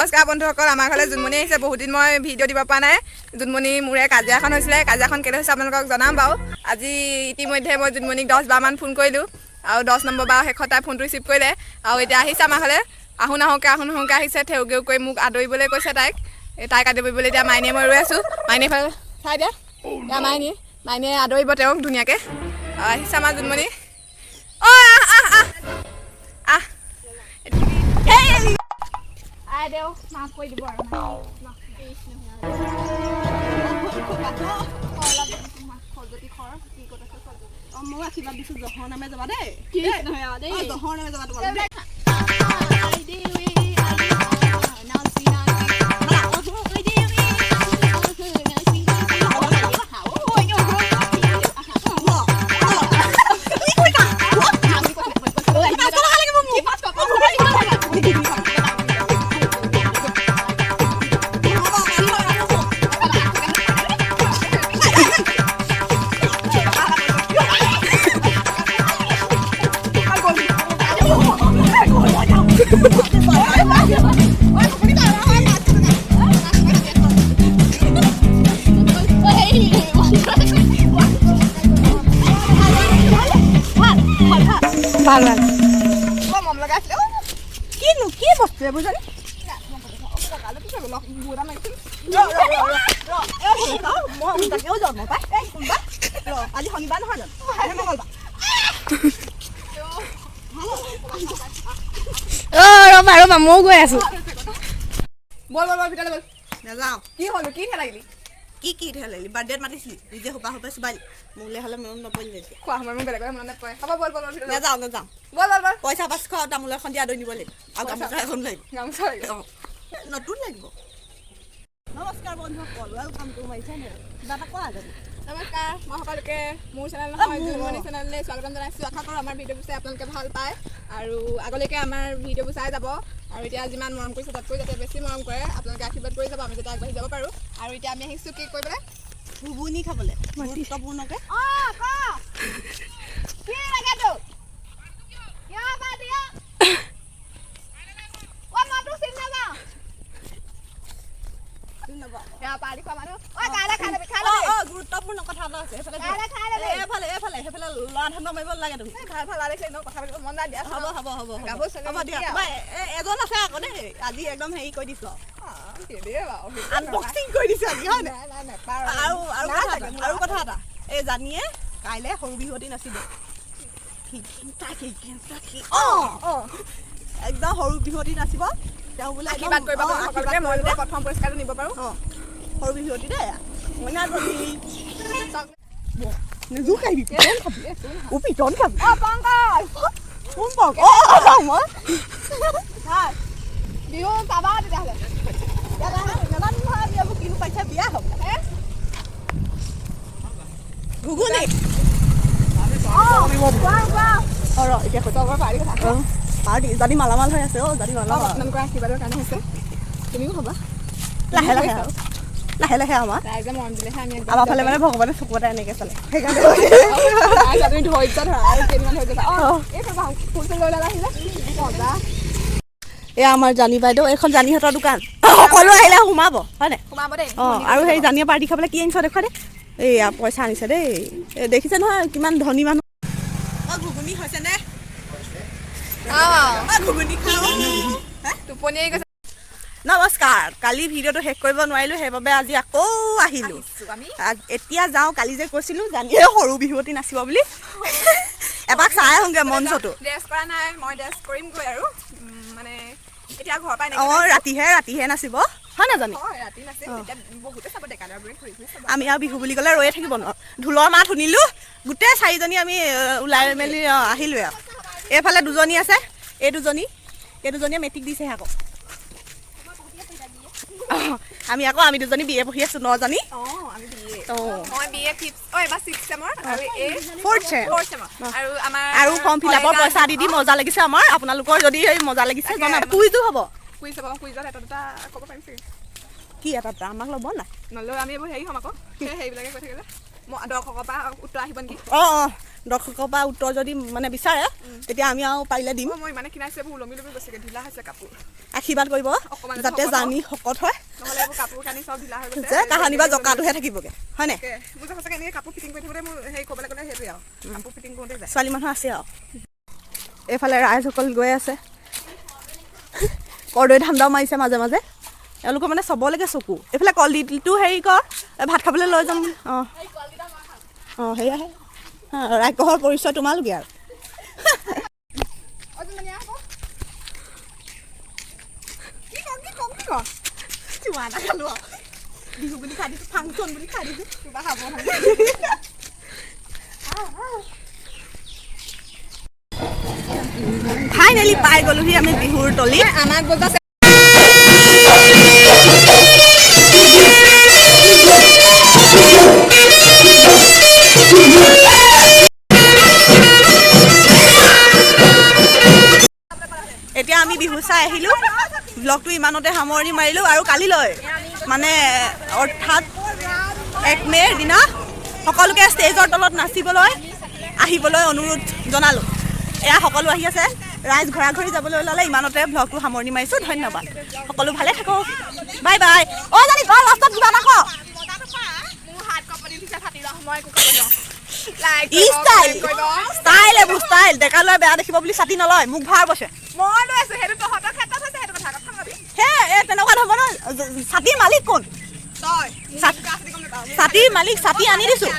নমস্কাৰ বন্ধুসকল, আমাৰ ঘৰলৈ জোনমণি আহিছে। বহুত দিন মই ভিডিঅ' দিব পৰা নাই। জোনমণি মোৰে কাজিয়া এখন হৈছিলে, কাজিয়াখন কেলৈ হৈছে আপোনালোকক জনাম বাৰু। আজি ইতিমধ্যে মই জোনমণিক 10বাৰমান ফোন কৰিলোঁ আৰু 10 নম্বৰ বাৰ শেষত তাই ফোনটো ৰিচিভ কৰিলে আৰু এতিয়া আহিছে আমাৰ ঘৰলৈ। আহোঁ নাহোঁকৈ আহিছে, থেউ গেউ কৰি মোক আদৰিবলৈ কৈছে তাইক আদৰিবলৈ এতিয়া মাইনীয়ে মই ৰৈ আছোঁ। মাইনীয়ে চাই দিয়া, এতিয়া মাইনীয়ে আদৰিব তেওঁক ধুনীয়াকৈ। আহিছে আমাৰ জোনমণি। দেও মাফ কৰি দিব আৰু মই আশীৰ্বাদ দিছোঁ জহৰ নামে যাবা দেই, জহৰ নামে যাবা তোমালোক দেই। ভাল মম লগাইছিলে কিনো কি বস্তু বুজালি মই তাকেও জন্ম পাই আজি শনিবাৰ নহয় জানো ৰবা ময়ো গৈ আছো। বল ভিতৰলৈ বল। নাযাওঁ। কি হ'ল কি লাগিলি কি লাগিলি বাৰ্থডেত মাতিছিলি নিজে সোপা চুবাইলি মোলৈ হ'লে মনত নপৰিলে এতিয়া খোৱা সময় মোৰ বেলেগ মনত নপৰে। হ'ব বল নাযাওঁ বল পইচা 500 তামোল এখন দিয়া আদৰি নিব লাগিব আৰু গামোচা এখন লাগিব নতুন লাগিব। নমস্কাৰ বন্ধুসকল, ৱেলকাম টু মাই চেনেল। কিবা এটা কোৱা যদি। নমস্কাৰ, মই সকলোকে মোৰ চেনেল নহয় জোনমণি চেনেললৈ স্বাগতম জনাইছোঁ। আশা কৰোঁ আমাৰ ভিডিঅ'বোৰ চাই আপোনালোকে ভাল পায় আৰু আগলৈকে আমাৰ ভিডিঅ'বোৰ চাই যাব আৰু এতিয়া যিমান মৰম কৰিছে তাতকৈ যাতে বেছি মৰম কৰে আপোনালোকে আশীৰ্বাদ কৰি যাব, আমি যাতে আগবাঢ়ি যাব পাৰোঁ। আৰু এতিয়া আমি আহিছোঁ কি কৰিবলৈ, ঘুগুনি খাবলৈ গুৰুত্বপূৰ্ণকৈ। গুৰুত্বপূৰ্ণ কথা এটা আছে, সেইফালে ল'ৰা ধান্দা মাৰিব লাগে তুমি। হ'ব দিয়া, এজন আছে আকৌ দেই, আজি একদম হেৰি কৰি দিছো আনবক্সিং কৰি দিছো আজি, হয় নাই? আৰু কথা এটা, এই জানিয়ে কাইলৈ সৰু বিহুৱতী নাচিব। একদম সৰু বিহুৱতী নাচিব, তেওঁ বোলে আশীৰ্বাদ কৰিব সকলোকে, মই যাতে প্ৰথম পুৰস্কাৰটো নিব পাৰোঁ। সৰু বিহুৱতী দেই বিহু চাবা তেতিয়াহ'লে কিনো পাইছে বিয়া হ'ব ঘুগুনি এতিয়া পাৰ্টি জানি মালামাল হৈ আছে। জানি মালামাল আপোনালোকৰ আশীৰ্বাদৰ কাৰণে হৈছে, তুমিও হ'বা লাহে লাহে আমাৰ ৰাইজে মৰম দিলেহে আমি আমাৰ ফালে মানে ভগৱানে চকুতে এনেকে চালে সেইকাৰণে তুমি ধৈৰ্য ধৰা আৰু কেইদিনমান ধৈৰ্য ধৰা। এয়া আমাৰ জানি বাইদেউ, এইখন জানিহঁতৰ দোকান, সকলো আহিলে সোমাব হয় নাই? সোমাব দেই। আৰু সেই জানিয়ে পাৰ্টি খাবলৈ কি আনিছ দেখুৱা দেই, এইয়া পইচা আনিছে দেই, দেখিছে নহয় কিমান ধনী মানুহ। ঘুগুনি হৈছে নে? ঘুগুনি টোপনিয়ে গৈছে। নমস্কাৰ, কালি ভিডিঅ'টো শেষ কৰিব নোৱাৰিলোঁ, সেইবাবে আজি আকৌ আহিলোঁ। এতিয়া যাওঁ, কালি যে কৈছিলোঁ জানিয়ে সৰু বিহুৱতী নাচিব বুলি, এপাক চাই আহোঁগৈ মঞ্চটো। ড্ৰেছ কৰা নাই, মই ড্ৰেছ কৰিমগৈ আৰু মানে এতিয়া ঘৰৰ পৰা ৰাতিহে নাচিব হয় নাজানি? ৰাতি নাচে, বহুতে চাব ডেকাদাৰবোৰে ঘূৰি চাব। আমি আৰু বিহু বুলি ক'লে ৰৈয়ে থাকিব নোৱাৰোঁ। ঢোলৰ মাত শুনিলোঁ, গোটেই 4জনী আমি ওলাই মেলি আহিলোঁৱে আৰু। এইফালে দুজনী আছে, এই দুজনীয়ে মেট্ৰিক দিছেহে আকৌ। আমি দুজনী বিয়ে পঢ়ি আছোঁ, 9জনী। আৰু ফৰ্ম ফিলাপৰ পইচা দি মজা লাগিছে আমাৰ। আপোনালোকৰ যদি মজা লাগিছে কুইজো হ'ব। কি এটা আমাক ল'ব নাই নলওঁ, আমি এইবোৰ হেৰি হ'ম আকৌ সেইবিলাকে কৈ থাকিলে দৰ্শকৰ পৰা উত্তৰ আহিব নেকি? অঁ দৰ্শকৰ পৰা উত্তৰ যদি মানে বিচাৰে তেতিয়া আমি আৰু পাৰিলে দিম। মই ইমানে কিনাইছো এইবোৰ ওলমি গৈছেগে, ঢিলা হৈছে কাপোৰ। আশীৰ্বাদ কৰিব যাতে জানি শকত হয়, নহ'লে এইবোৰ কাপোৰ কানি চব ঢিলা হৈ গৈছে। যে কাহানি বা জকাটোহে থাকিবগে হয়নে? মোৰ যে সঁচাকৈ এনেকৈ কাপোৰ ফিটিং কৰি থাকোঁতে মোৰ হেৰি ক'বলৈ গ'লে সেইটোৱে আৰু কাপোৰ ফিটিং কৰোঁতে যায়। ছোৱালী মানুহ আছে আৰু এইফালে ৰাইজসকল গৈ আছে, কৰ্দৈ ধান্দাও মাৰিছে মাজে মাজে। এওঁলোকৰ মানে চবলৈকে চকু। এইফালে কলডিলটো হেৰি কৰ, ভাত খাবলৈ লৈ যাম। সেয়াহে ৰাক্ষসৰ পৰিচয় তোমালোকে আৰু। বিহু বুলি খাই দিছোঁ, ফাংচন বুলি খাই দিছোঁ, কিবা খাব ফাইনেলি পাই গ'লোহি আমি বিহুৰ তলি। আমাক বজাইছে এতিয়া আমি বিহু চাই আহিলোঁ, ব্লগটো ইমানতে সামৰণি মাৰিলোঁ। আৰু কালিলৈ মানে অৰ্থাৎ 1 মে'ৰ দিনা সকলোকে ষ্টেজৰ তলত নাচিবলৈ আহিবলৈ অনুৰোধ জনালোঁ। এয়া সকলো আহি আছে, ৰাইজ ঘৰা ঘৰি যাবলৈ ওলালে। ইমানতে ব্লগটো সামৰণি মাৰিছোঁ, ধন্যবাদ। সকলো ভালে থাকক, বাই বাই। জানি ঘৰ লাষ্টত কিবা এটা কওঁ। ষ্টাইল এইবোৰ ষ্টাইল। ডেকা ল'ৰাই বেয়া দেখিব বুলি ছাতি নলয়, মোক ভাৰ বসে। মই লৈ আছোঁ, সেইটো তহঁতৰ ক্ষেত্ৰত হৈছে, সেইটো কথা ভাবি। তেনেকুৱা ধৰণৰ ছাতিৰ মালিক কোন? ছাতিৰ মালিক ছাতি আনি দিছোঁ।